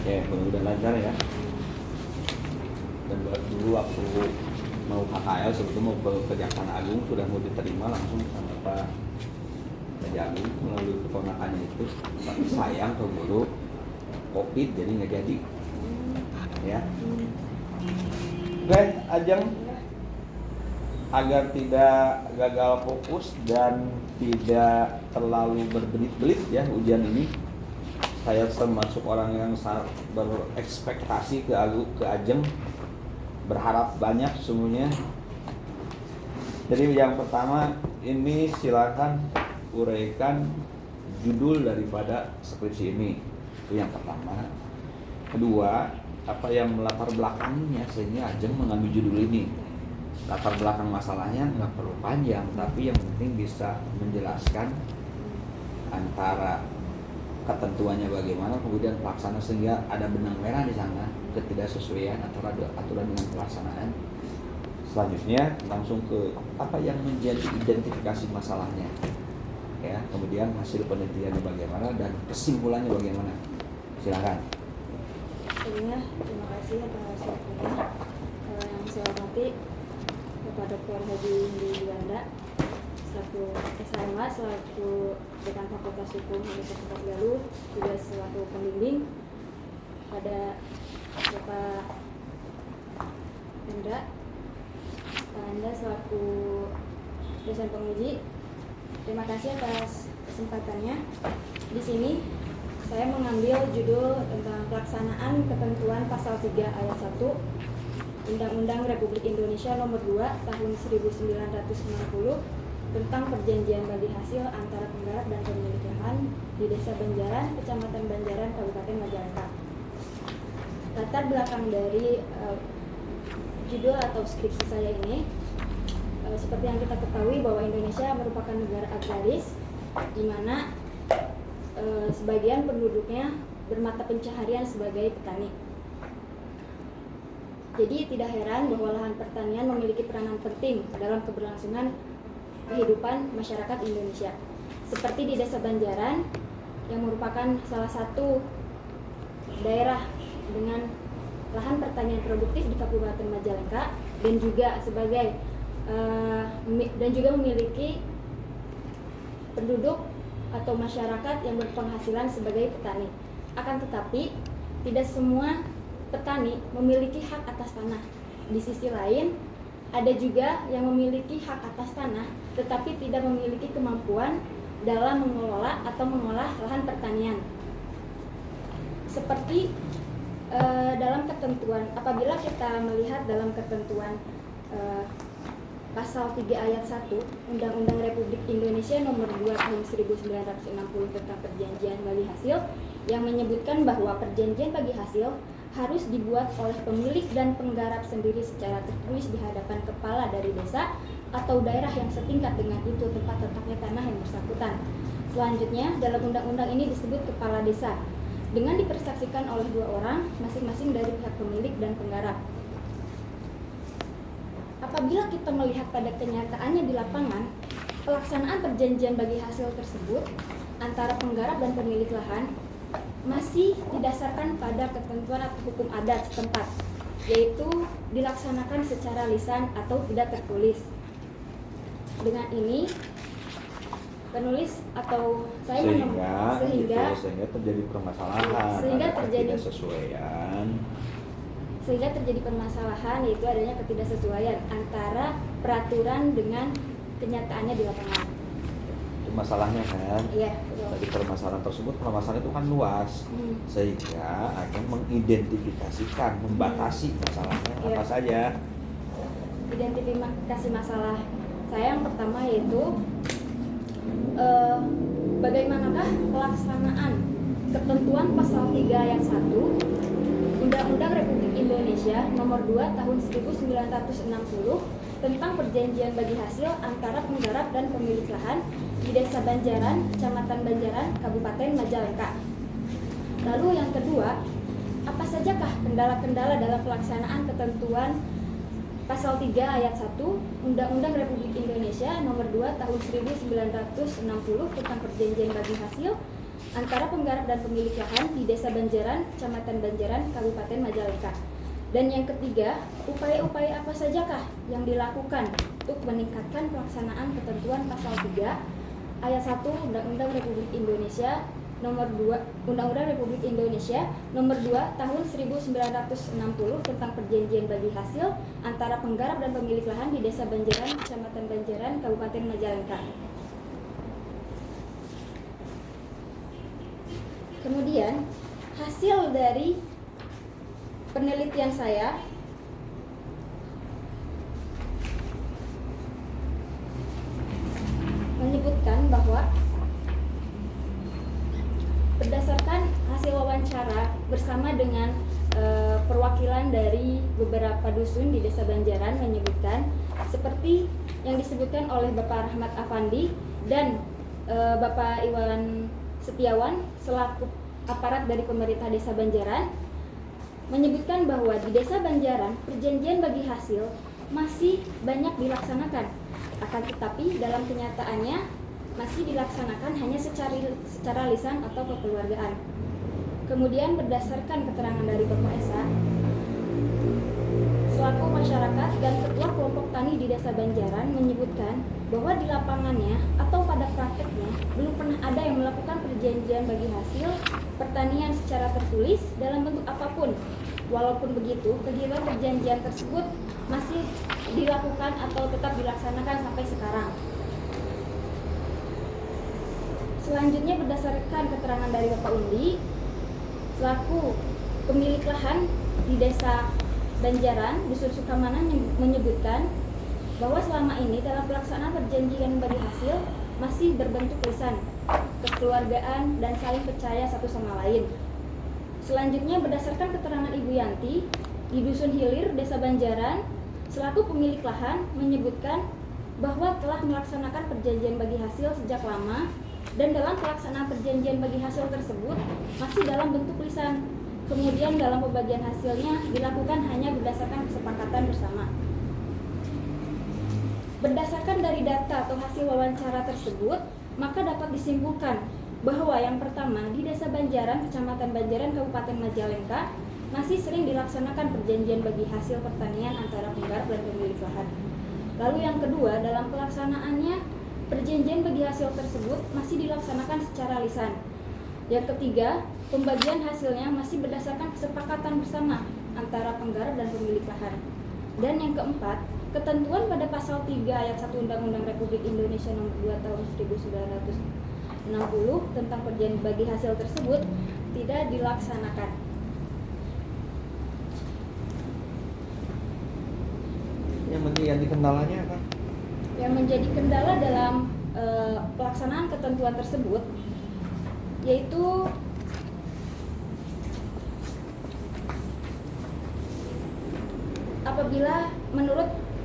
Ya, mudah-mudahan lancar ya. Dan dulu waktu mau KKL sebetulnya mau ke Kejaksaan Agung sudah mau diterima langsung sama Pak Kejagung melalui keponakannya itu, tapi sayang keburu COVID jadi nggak jadi. Ya. Oke, Ajeng, agar tidak gagal fokus dan tidak terlalu berbelit-belit ya ujian ini, saya termasuk orang yang sangat berekspektasi ke Ajeng, berharap banyak sesungguhnya. Jadi yang pertama ini silakan uraikan judul daripada skripsi ini, itu yang pertama. Kedua, apa yang melatar belakangnya sehingga Ajeng mengambil judul ini. Latar belakang masalahnya nggak perlu panjang, tapi yang penting bisa menjelaskan antara ketentuannya bagaimana, kemudian pelaksana sehingga ada benang merah di sana ketidaksesuaian antara aturan dengan pelaksanaan. Selanjutnya langsung ke apa yang menjadi identifikasi masalahnya, ya. Kemudian hasil penelitiannya bagaimana dan kesimpulannya bagaimana. Silakan. Sebelumnya terima kasih atas waktunya yang saya hormati Bapak Dr. Haji Indi Juanda selaku SMA, selaku Dekan Fakultas Hukum Universitas Galuh, juga selaku pembimbing pada Bapak Hendra, Pak Anda selaku dosen penguji. Terima kasih atas kesempatannya. Di sini saya mengambil judul tentang pelaksanaan ketentuan pasal 3 ayat 1 Undang-Undang Republik Indonesia Nomor 2 Tahun 1990 tentang perjanjian bagi hasil antara penggarap dan pemilik lahan di Desa Banjaran, Kecamatan Banjaran, Kabupaten Majalengka. Latar belakang dari judul atau skripsi saya ini, seperti yang kita ketahui bahwa Indonesia merupakan negara agraris, di mana sebagian penduduknya bermata pencaharian sebagai petani. Jadi tidak heran bahwa lahan pertanian memiliki peranan penting dalam keberlangsungan kehidupan masyarakat Indonesia. Seperti di Desa Banjaran yang merupakan salah satu daerah dengan lahan pertanian produktif di Kabupaten Majalengka dan juga memiliki penduduk atau masyarakat yang berpenghasilan sebagai petani. Akan tetapi tidak semua petani memiliki hak atas tanah. Di sisi lain, ada juga yang memiliki hak atas tanah tetapi tidak memiliki kemampuan dalam mengelola atau mengolah lahan pertanian. Seperti dalam ketentuan, apabila kita melihat dalam ketentuan pasal 3 ayat 1 Undang-Undang Republik Indonesia Nomor 2 Tahun 1960 tentang perjanjian bagi hasil, yang menyebutkan bahwa perjanjian bagi hasil harus dibuat oleh pemilik dan penggarap sendiri secara tertulis di hadapan kepala dari desa atau daerah yang setingkat dengan itu tempat letaknya tanah yang bersangkutan. Selanjutnya, dalam undang-undang ini disebut kepala desa dengan dipersaksikan oleh 2 orang masing-masing dari pihak pemilik dan penggarap. Apabila kita melihat pada kenyataannya di lapangan, pelaksanaan perjanjian bagi hasil tersebut antara penggarap dan pemilik lahan masih didasarkan pada ketentuan atau hukum adat setempat, yaitu dilaksanakan secara lisan atau tidak tertulis. Dengan ini, penulis atau saya sehingga terjadi permasalahan, sehingga terjadi permasalahan, yaitu adanya ketidaksesuaian antara peraturan dengan kenyataannya di lapangan. Itu masalahnya kan? Iya. Dari permasalahan tersebut, permasalahan itu kan luas, sehingga akan mengidentifikasikan, membatasi masalahnya apa saja. Identifikasi masalah saya yang pertama yaitu bagaimanakah pelaksanaan ketentuan pasal 3 ayat 1 Undang-Undang Republik Indonesia Nomor 2 Tahun 1960 tentang perjanjian bagi hasil antara penggarap dan pemilik lahan di Desa Banjaran, Kecamatan Banjaran, Kabupaten Majalengka. Lalu yang kedua, apa sajakah kendala-kendala dalam pelaksanaan ketentuan Pasal 3 ayat 1 Undang-Undang Republik Indonesia Nomor 2 Tahun 1960 tentang perjanjian bagi hasil antara penggarap dan pemilik lahan di Desa Banjaran, Kecamatan Banjaran, Kabupaten Majalengka. Dan yang ketiga, upaya-upaya apa sajakah yang dilakukan untuk meningkatkan pelaksanaan ketentuan pasal 3 ayat 1 Undang-Undang Republik Indonesia nomor 2 Undang-Undang Republik Indonesia nomor 2 tahun 1960 tentang perjanjian bagi hasil antara penggarap dan pemilik lahan di Desa Banjaran, Kecamatan Banjaran, Kabupaten Majalengka. Kemudian, hasil dari penelitian saya menyebutkan bahwa berdasarkan hasil wawancara bersama dengan perwakilan dari beberapa dusun di Desa Banjaran menyebutkan seperti yang disebutkan oleh Bapak Rahmat Afandi dan Bapak Iwan Setiawan selaku aparat dari pemerintah Desa Banjaran menyebutkan bahwa di Desa Banjaran perjanjian bagi hasil masih banyak dilaksanakan, akan tetapi dalam kenyataannya masih dilaksanakan hanya secara lisan atau kekeluargaan. Kemudian berdasarkan keterangan dari Bapak Esa selaku masyarakat dan ketua kelompok tani di Desa Banjaran menyebutkan bahwa di lapangannya atau pada prakteknya belum pernah ada yang melakukan perjanjian bagi hasil pertanian secara tertulis dalam bentuk apapun. Walaupun begitu, kegiatan perjanjian tersebut masih dilakukan atau tetap dilaksanakan sampai sekarang. Selanjutnya berdasarkan keterangan dari Bapak Undi selaku pemilik lahan di Desa Banjaran, Dusun Sukamana menyebutkan bahwa selama ini dalam pelaksanaan perjanjian bagi hasil masih berbentuk lisan, kekeluargaan, dan saling percaya satu sama lain. Selanjutnya berdasarkan keterangan Ibu Yanti di Dusun Hilir, Desa Banjaran, selaku pemilik lahan menyebutkan bahwa telah melaksanakan perjanjian bagi hasil sejak lama dan dalam pelaksanaan perjanjian bagi hasil tersebut masih dalam bentuk lisan. Kemudian dalam pembagian hasilnya dilakukan hanya berdasarkan kesepakatan bersama. Berdasarkan dari data atau hasil wawancara tersebut, maka dapat disimpulkan bahwa yang pertama di Desa Banjaran, Kecamatan Banjaran, Kabupaten Majalengka masih sering dilaksanakan perjanjian bagi hasil pertanian antara penggarap dan pemilik lahan. Lalu yang kedua, dalam pelaksanaannya perjanjian bagi hasil tersebut masih dilaksanakan secara lisan. Yang ketiga, pembagian hasilnya masih berdasarkan kesepakatan bersama antara penggarap dan pemilik lahan. Dan yang keempat, ketentuan pada pasal 3 ayat 1 Undang-Undang Republik Indonesia nomor 2 tahun 1960 tentang perjanjian bagi hasil tersebut tidak dilaksanakan. Yang menjadi kendalanya apa? Yang menjadi kendala dalam pelaksanaan ketentuan tersebut yaitu apabila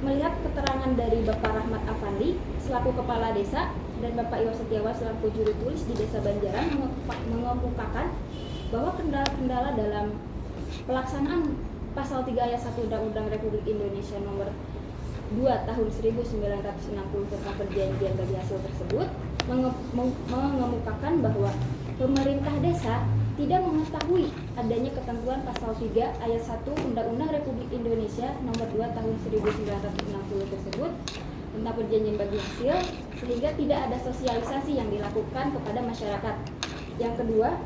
melihat keterangan dari Bapak Rahmat Afandi selaku Kepala Desa dan Bapak Iwan Setiawan selaku juru tulis di Desa Banjaran mengemukakan bahwa kendala-kendala dalam pelaksanaan pasal 3 ayat 1 Undang-Undang Republik Indonesia nomor 2 tahun 1960 tentang perjanjian bagi hasil tersebut mengemukakan bahwa pemerintah desa tidak mengetahui adanya ketentuan pasal 3 ayat 1 Undang-Undang Republik Indonesia nomor 2 tahun 1960 tersebut tentang perjanjian bagi hasil, sehingga tidak ada sosialisasi yang dilakukan kepada masyarakat. Yang kedua,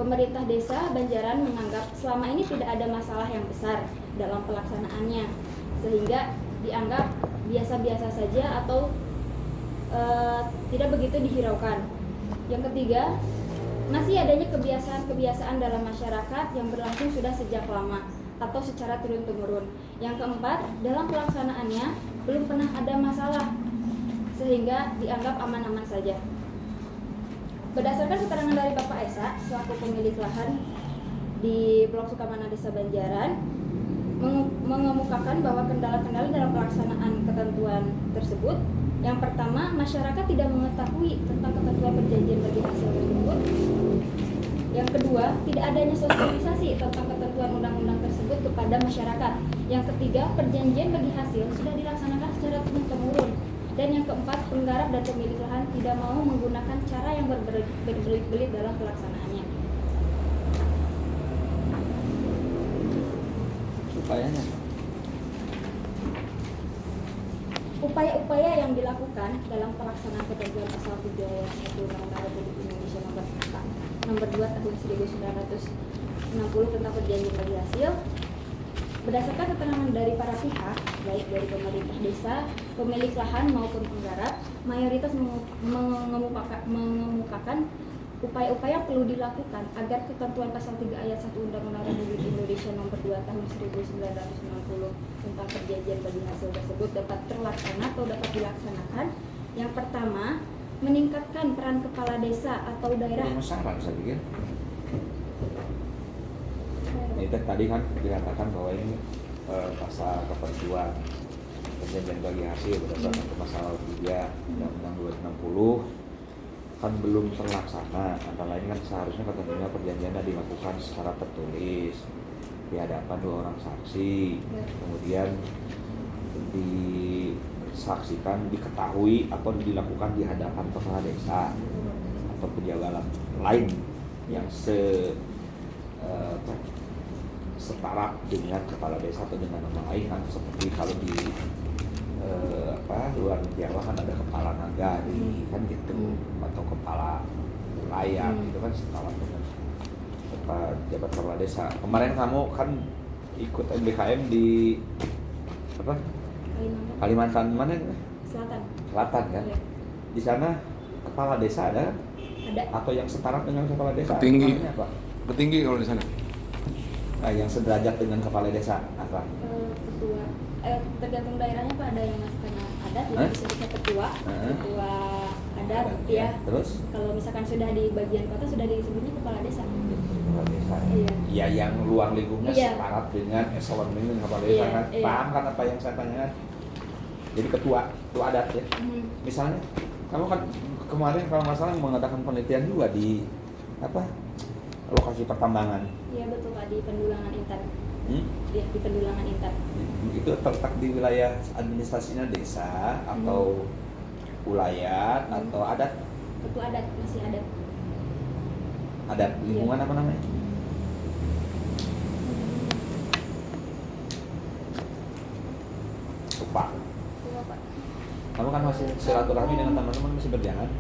pemerintah Desa Banjaran menganggap selama ini tidak ada masalah yang besar dalam pelaksanaannya, sehingga dianggap biasa-biasa saja atau tidak begitu dihiraukan. Yang ketiga, masih adanya kebiasaan-kebiasaan dalam masyarakat yang berlangsung sudah sejak lama atau secara turun-temurun. Yang keempat, dalam pelaksanaannya belum pernah ada masalah sehingga dianggap aman-aman saja. Berdasarkan keterangan dari Bapak Esa selaku pemilik lahan di Blok Sukamana Desa Banjaran mengemukakan bahwa kendala-kendala dalam pelaksanaan ketentuan tersebut. Yang pertama, masyarakat tidak mengetahui tentang ketentuan perjanjian bagi hasil tersebut. Yang kedua, tidak adanya sosialisasi tentang ketentuan undang-undang tersebut kepada masyarakat. Yang ketiga, perjanjian bagi hasil sudah dilaksanakan secara turun-temurun. Dan yang keempat, penggarap dan pemilik lahan tidak mau menggunakan cara yang berbelit-belit dalam pelaksanaannya. Upayanya upaya-upaya yang dilakukan dalam pelaksanaan ketentuan pasal 3 ayat 1 Undang-Undang Republik Indonesia nomor 2 tahun 1960 tentang perjanjian bagi hasil berdasarkan keterangan dari para pihak, baik dari pemerintah desa, pemilik lahan maupun penggarap, mayoritas mengemukakan upaya-upaya yang perlu dilakukan agar ketentuan pasal 3 ayat 1 Undang-Undang Republik Indonesia nomor 2 tahun 1960 tentang perjanjian bagi hasil tersebut dapat terlaksana atau dapat dilaksanakan. Yang pertama, meningkatkan peran kepala desa atau daerah. Saran saya pikir. Itu tadi kan dikatakan bahwa ini pasal ketentuan perjanjian bagi hasil berdasarkan pasal 3 Undang-Undang 260 kan belum terlaksana. Antara lain kan seharusnya ketentuan perjanjiannya dilakukan secara tertulis di hadapan 2 orang saksi, kemudian disaksikan, diketahui atau dilakukan di hadapan kepala desa atau pejabat lain yang setara dengan kepala desa atau dengan nama lain kan, seperti kalau di luar Jawa kan ada kepala nagari kan gitu, atau kepala wilayah gitu kan setara dengan pejabat kepala desa. Kemarin kamu kan ikut MBKM di Kalimantan mana? Selatan kan? Ya. Di sana kepala desa ada? Atau yang setara dengan kepala desa? Petinggi. Apa? Petinggi kalau di sana. Nah, yang sederajat dengan kepala desa apa? Ketua. Tergantung daerahnya Pak, ada yang karena adat jadi disebutnya ketua adat ya. Terus? Kalau misalkan sudah di bagian kota sudah disebutnya kepala desa. Kepala desa. Iya. Ya, yang ruang lingkupnya separat dengan eselon dengan kepala desa kan. Paham kan apa yang saya tanyakan? Jadi ketua adat ya. Misalnya kamu kan kemarin kalau nggak salah mengadakan penelitian juga di lokasi pertambangan. Iya betul Pak, di Pendulangan Intan. Iya, di Pendulangan Intan. Itu terletak di wilayah administrasinya desa atau wilayah atau adat? Itu adat, masih adat. Adat lingkungan apa namanya? Lupa. Pak. Kamu kan masih silaturahmi dengan teman-teman masih berjalan?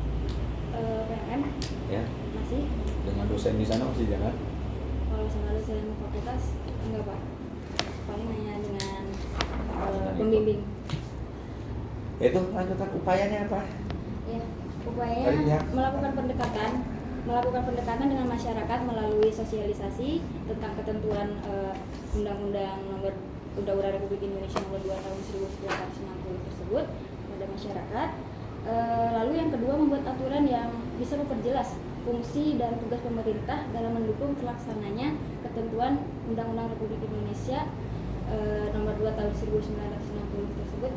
PMM? Ya. Masih. Dengan dosen di sana masih jalan? Kalau sama dosen fakultas enggak Pak. Paling hanya dengan pembimbing. Itu lanjutan upayanya apa? Ya, upayanya melakukan pendekatan dengan masyarakat melalui sosialisasi tentang ketentuan Undang-Undang Republik Indonesia nomor 2 tahun 1960 tersebut pada masyarakat. Lalu yang kedua, membuat aturan yang bisa memperjelas fungsi dan tugas pemerintah dalam mendukung terlaksananya ketentuan Undang-Undang Republik Indonesia nomor 2 tahun 1960 tersebut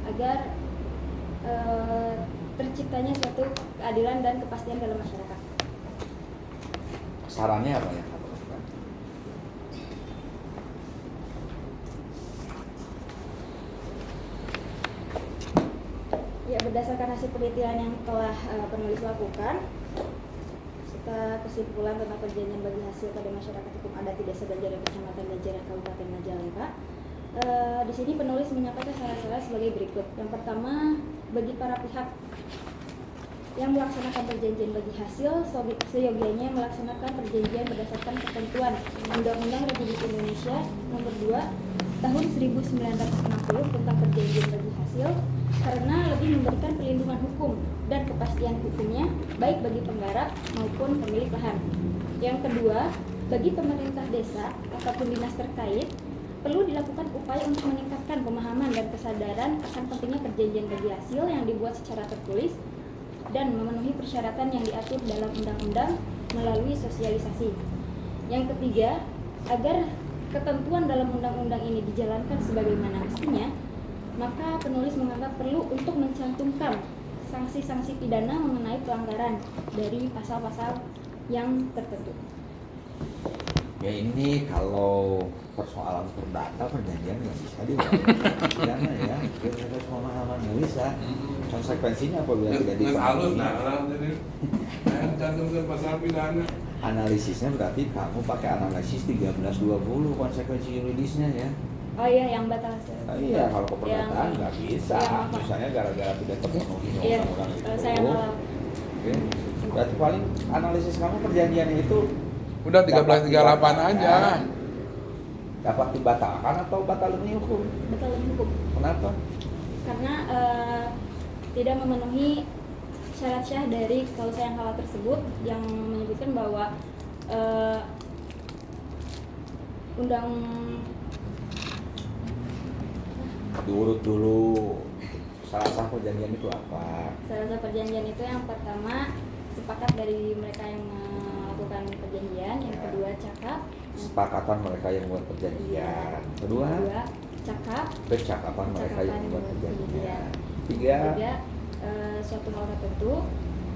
agar terciptanya suatu keadilan dan kepastian dalam masyarakat. Sarannya apa yang kamu lakukan? Ya, berdasarkan hasil penelitian yang telah penulis lakukan serta kesimpulan tentang perjanjian bagi hasil pada masyarakat hukum adat di Desa Banjaran Kecamatan Banjaran Kabupaten Majalengka, di sini penulis menyampaikan saran-saran sebagai berikut. Yang pertama, bagi para pihak yang melaksanakan perjanjian bagi hasil, seyogianya melaksanakan perjanjian berdasarkan ketentuan Undang-Undang Republik Indonesia nomor 2 tahun 1960 tentang perjanjian bagi hasil, karena lebih memberikan perlindungan hukum dan kepastian hukumnya baik bagi penggarap maupun pemilik lahan. Yang kedua, bagi pemerintah desa ataupun dinas terkait perlu dilakukan upaya untuk meningkatkan pemahaman dan kesadaran akan pentingnya perjanjian bagi hasil yang dibuat secara tertulis dan memenuhi persyaratan yang diatur dalam undang-undang melalui sosialisasi. Yang ketiga, agar ketentuan dalam undang-undang ini dijalankan sebagaimana mestinya, maka penulis menganggap perlu untuk mencantumkan sanksi-sanksi pidana mengenai pelanggaran dari pasal-pasal yang tertentu. Ya ini kalau persoalan perdata perjanjian nggak bisa pidana ya. Kita harus pemahaman nggak bisa. Konsekuensinya apabila tidak halus dipahami. nah jadi saya cantumkan pasal pidana. Analisisnya berarti kamu pakai analisis 1320 konsekuensi yuridisnya ya. Oh iya, yang batal. Iya, kalau keperdataan Yang- nggak bisa. yang apa? Misalnya gara-gara tidak terpenuhi Iya, undang-undang itu. saya malah Oke. Berarti paling analisis kamu perjanjian itu Udah 1338 aja. Dapat dibatalkan atau batal demi hukum? batal demi hukum Kenapa? karena tidak memenuhi syarat syah dari klausa yang halal tersebut yang menyebutkan bahwa undang Diurut dulu. Salah satu perjanjian itu apa? salah satu perjanjian itu yang pertama sepakat dari mereka yang melakukan perjanjian, yang kedua cakap, Kesepakatan mereka yang buat perjanjian. Kedua, cakap, kecakapan mereka yang buat perjanjian. Tiga, ketiga suatu hal tertentu,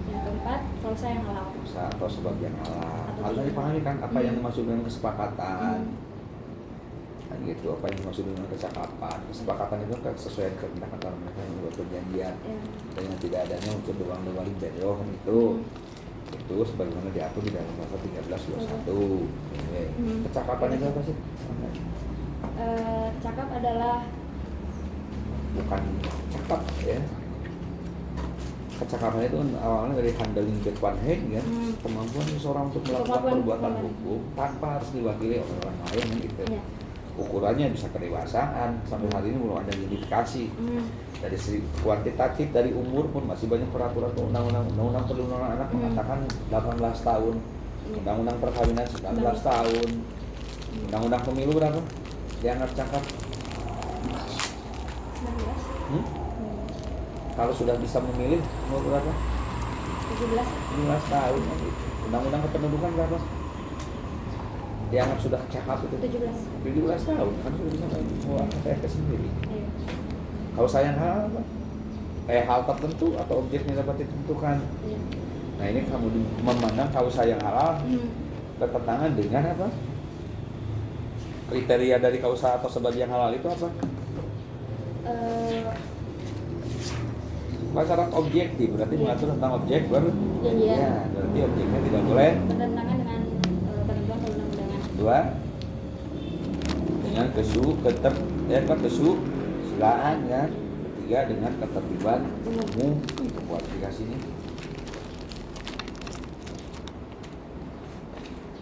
yang keempat klausa yang halal. usaha atau sebab yang halal. Atau Harus tidak. dipahami kan apa yang dimaksud dengan kesepakatan. Kan gitu, apa yang dimaksud dengan kecakapan. Kesepakatan itu kan sesuai kehendak antara mereka yang buat perjanjian. Ya. Dengan tidak adanya unsur doang-doang bedo kan itu. Itu sebagaimana diatur di dalam pasal 1321. Oke. Kecakapan itu apa sih? Cakap adalah Bukan cakap ya. Kecakapan itu kan awalnya dari handling the one hand ya, kemampuan seseorang untuk melakukan Kemampuan perbuatan kemampuan. hukum tanpa harus diwakili oleh orang lain gitu. ya. Ukurannya bisa kedewasaan, sampai hari ini belum ada identifikasi. Dari segi kuantitatif, dari umur pun masih banyak peraturan undang-undang perlindungan anak mengatakan 18 tahun, undang-undang perkawinan 19 tahun, undang-undang pemilu berapa? Dianggap cakap. 19, Kalau sudah bisa memilih umur berapa? 17, 17 tahun. Undang-undang kependudukan berapa? Dianggap sudah cakap itu 17. 17 tahun kan sudah bisa membuat KTP sendiri. Iya. Kalau sayang hal apa? Hal tertentu atau objeknya dapat ditentukan. Iya. Nah ini kamu memandang kalau sayang halal bertentangan dengan apa? Kriteria dari kausa atau sebab yang halal itu apa? Syarat objektif berarti Iya. mengatur tentang objek Perjanjian. ya, berarti objeknya tidak boleh. Bertentangan dengan ketentuan perundang-undangan. Dua, dengan kesusilaan kan. Ketiga, dengan ketertiban umum. Itu kualifikasinya.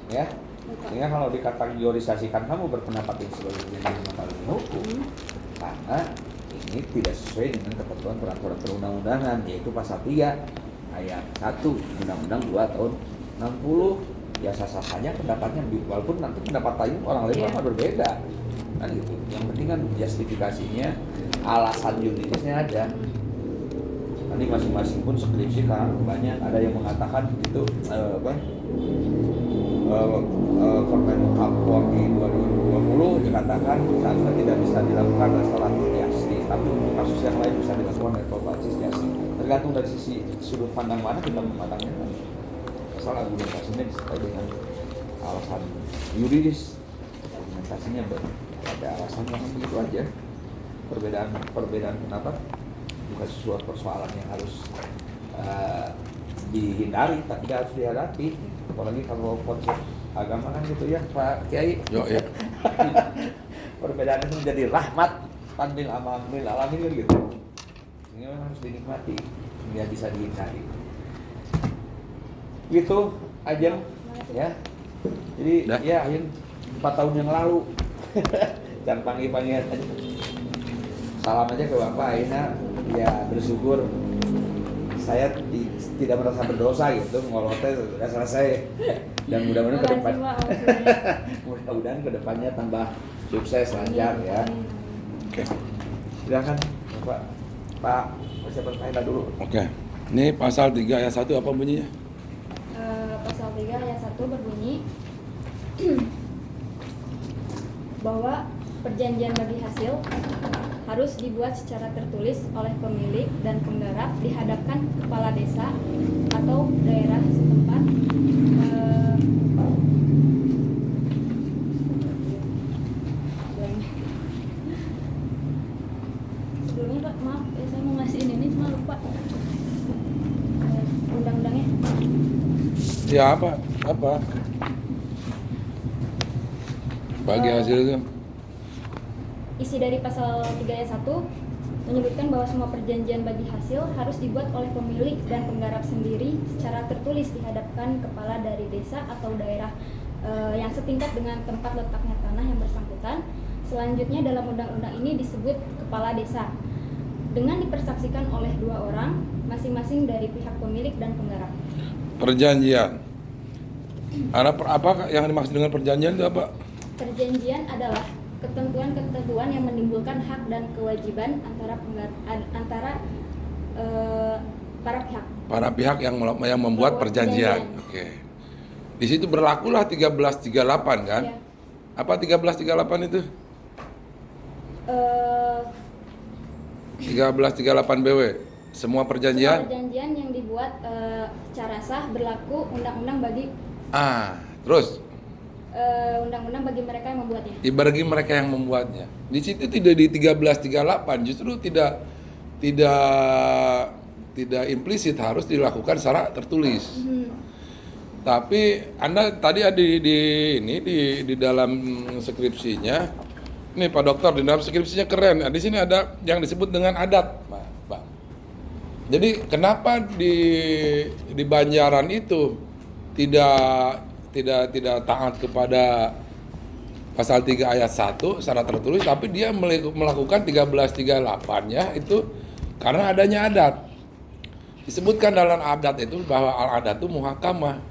Ya, sehingga kalau dikategorisasikan kamu berpendapat ini sebagai perjanjian maka hukum, karena ini tidak sesuai dengan ketentuan peraturan perundang-undangan, yaitu pasal 3 ayat 1 Undang-Undang 2 tahun 60. Ya sah-sah saja pendapatnya, walaupun nanti pendapat lain orang lain akan berbeda. Kan gitu. Yang penting kan justifikasinya, alasan yuridisnya ada. Nanti masing-masing pun skripsi kan banyak, ada yang mengatakan itu Permen Kapolri 2020 dikatakan seharusnya tidak bisa dilakukan restoratif justice, tapi untuk kasus yang lain bisa dilakukan restoratif justice. Tergantung dari sisi sudut pandang mana kita memandangnya. Asal argumentasinya disertai dengan alasan yuridis, argumentasinya ada alasannya begitu aja. Perbedaan kenapa? Bukan sesuatu persoalan yang harus dihindari, tapi harus dihadapi. Apalagi kalau konsep agama kan gitu ya Pak Kiai. Yo ya. Perbedaan itu menjadi rahmat pandil amamil alamin kan gitu. Ini memang harus dinikmati, nggak bisa dihindari. Gitu aja ya. Jadi Dah. ya akhir 4 tahun yang lalu. Jangan panggil aja. Salam aja ke Bapak Aina. Ya bersyukur saya tidak merasa berdosa gitu, ngolotnya sudah selesai. Dan mudah-mudahan ke depan mudah-mudahan ke depannya tambah sukses lancar ya. Oke. Silakan Pak siapa Aina dulu. Oke. Ini pasal 3 ayat 1 apa bunyinya? Pasal 3 ayat 1 berbunyi bahwa perjanjian bagi hasil harus dibuat secara tertulis oleh pemilik dan penggarap dihadapkan kepala desa atau daerah setempat Siapa? Apa? Bagi hasil itu. Isi dari pasal 3 ayat 1 menyebutkan bahwa semua perjanjian bagi hasil harus dibuat oleh pemilik dan penggarap sendiri secara tertulis dihadapkan kepala dari desa atau daerah yang setingkat dengan tempat letaknya tanah yang bersangkutan. Selanjutnya dalam undang-undang ini disebut kepala desa dengan dipersaksikan oleh 2 orang masing-masing dari pihak pemilik dan penggarap. Perjanjian. Apa yang dimaksud dengan perjanjian itu apa? Perjanjian adalah ketentuan-ketentuan yang menimbulkan hak dan kewajiban antara para pihak. Para pihak yang membuat perjanjian. Oke. Di situ berlakulah 1338 kan? Ya. Apa 1338 itu? 1338 BW. Semua perjanjian? Semua perjanjian yang dibuat secara sah berlaku undang-undang bagi terus undang-undang bagi mereka yang membuatnya. bagi mereka yang membuatnya. Di situ tidak di 1338, justru tidak implisit harus dilakukan secara tertulis. Tapi Anda tadi ada di dalam skripsinya, nih Pak Dokter, di dalam skripsinya keren. Di sini ada yang disebut dengan adat, Pak. Jadi kenapa di Banjaran itu tidak taat kepada pasal 3 ayat 1 secara tertulis, tapi dia melakukan 1338-nya itu karena adanya adat. Disebutkan dalam adat itu bahwa al-adat itu muhakamah.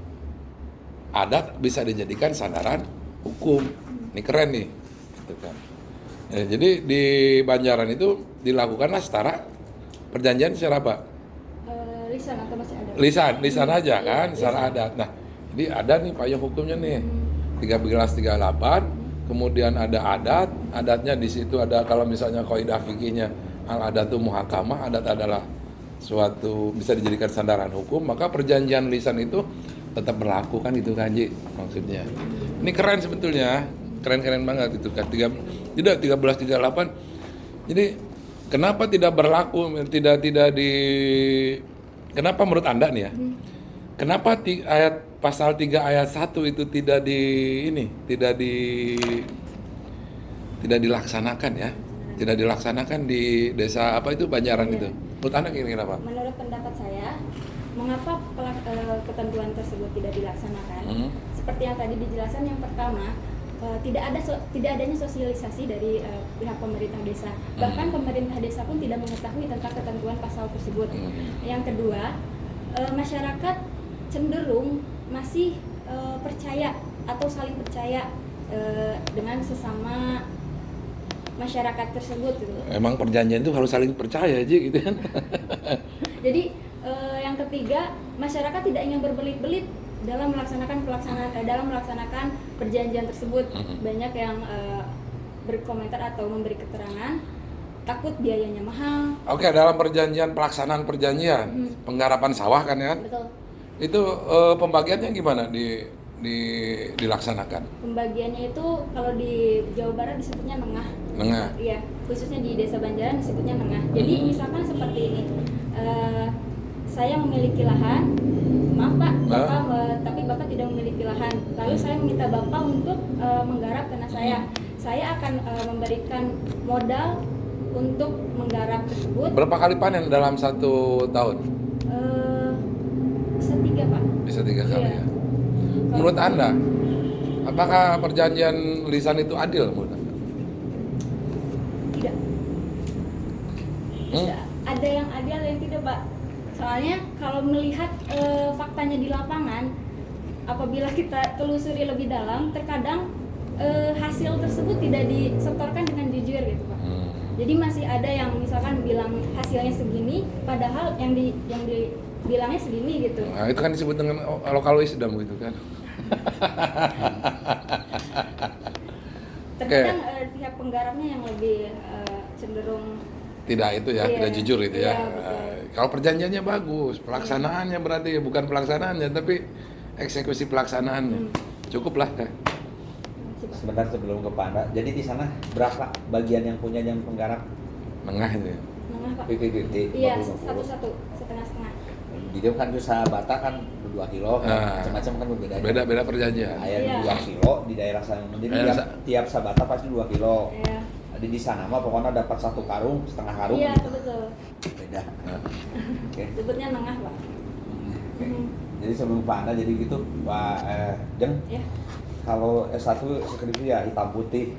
Adat bisa dijadikan sandaran hukum. Ini keren nih. Gitu kan. Jadi di Banjaran itu dilakukanlah setara perjanjian secara apa? Lisan atau masih ada? Lisan aja kan, secara adat. Nah, jadi ada nih payung hukumnya nih. 1338, kemudian ada adatnya di situ ada, kalau misalnya kaidah fikihnya al-adatu muhakamah, adat adalah suatu bisa dijadikan sandaran hukum, maka perjanjian lisan itu tetap berlaku kan, itu kan Ji maksudnya. Ini keren sebetulnya, keren banget itu kan. 1338. Jadi kenapa tidak berlaku, kenapa menurut Anda nih ya? Kenapa ayat pasal 3 ayat 1 itu tidak dilaksanakan ya? Tidak dilaksanakan di desa apa itu Banjaran itu. Menurut Anda kira-kira apa? Menurut pendapat saya, mengapa ketentuan tersebut tidak dilaksanakan? Seperti yang tadi dijelaskan, yang pertama, tidak adanya sosialisasi dari pihak pemerintah desa. Bahkan pemerintah desa pun tidak mengetahui tentang ketentuan pasal tersebut. Yang kedua, masyarakat cenderung masih percaya atau saling percaya dengan sesama masyarakat tersebut gitu. Emang perjanjian itu harus saling percaya aja gitu kan. Jadi yang ketiga, masyarakat tidak ingin berbelit-belit dalam melaksanakan perjanjian tersebut. Banyak yang berkomentar atau memberi keterangan takut biayanya mahal. Oke, dalam pelaksanaan perjanjian, penggarapan sawah kan ya? Betul. Itu pembagiannya gimana dilaksanakan? Pembagiannya itu kalau di Jawa Barat disebutnya nengah. Iya, khususnya di Desa Banjaran disebutnya nengah. Jadi misalkan seperti ini, saya memiliki lahan, maaf Pak, tapi Bapak tidak memiliki lahan. Lalu saya meminta Bapak untuk menggarap tanah saya. Saya akan memberikan modal untuk menggarap tersebut. Berapa kali panen dalam 1 tahun? Bisa 3 Pak. Bisa 3 kali Iya. ya. Menurut Anda, apakah perjanjian lisan itu adil menurut Anda? Tidak. Ada yang adil, ada yang tidak Pak. Soalnya kalau melihat faktanya di lapangan, apabila kita telusuri lebih dalam, terkadang hasil tersebut tidak disetorkan dengan jujur gitu Pak. Jadi masih ada yang misalkan bilang hasilnya segini, padahal yang dibilangnya segini gitu. Nah, itu kan disebut dengan local wisdom gitu kan. Terkadang pihak penggarapnya yang lebih cenderung tidak itu ya, tidak jujur itu ya. Betul. Kalau perjanjiannya bagus, pelaksanaannya berarti bukan pelaksanaannya tapi eksekusi pelaksanaannya. Cukuplah kan. Sebentar sebelum ke Pak Anda, jadi di sana berapa bagian yang punya yang penggarap? Nengah itu ya. Nengah Pak. 50-50. Iya, 1-1, setengah-setengah. Di dia kan susah bata kan 2 kilo, Nah. macam-macam kan berbeda. Beda-beda perjanjian. Ayam Iya. 2 kilo di daerah sana. Jadi tiap sabata pasti 2 kilo. Iya. Jadi di sana mah pokoknya dapat 1 karung, setengah karung. Iya, gitu. betul. Beda. Oke. Sebutnya nengah, Pak. Oke. Jadi sebelum Pak Anda jadi gitu, Pak Jeng, Ya. kalau S1 skripsi ya hitam putih.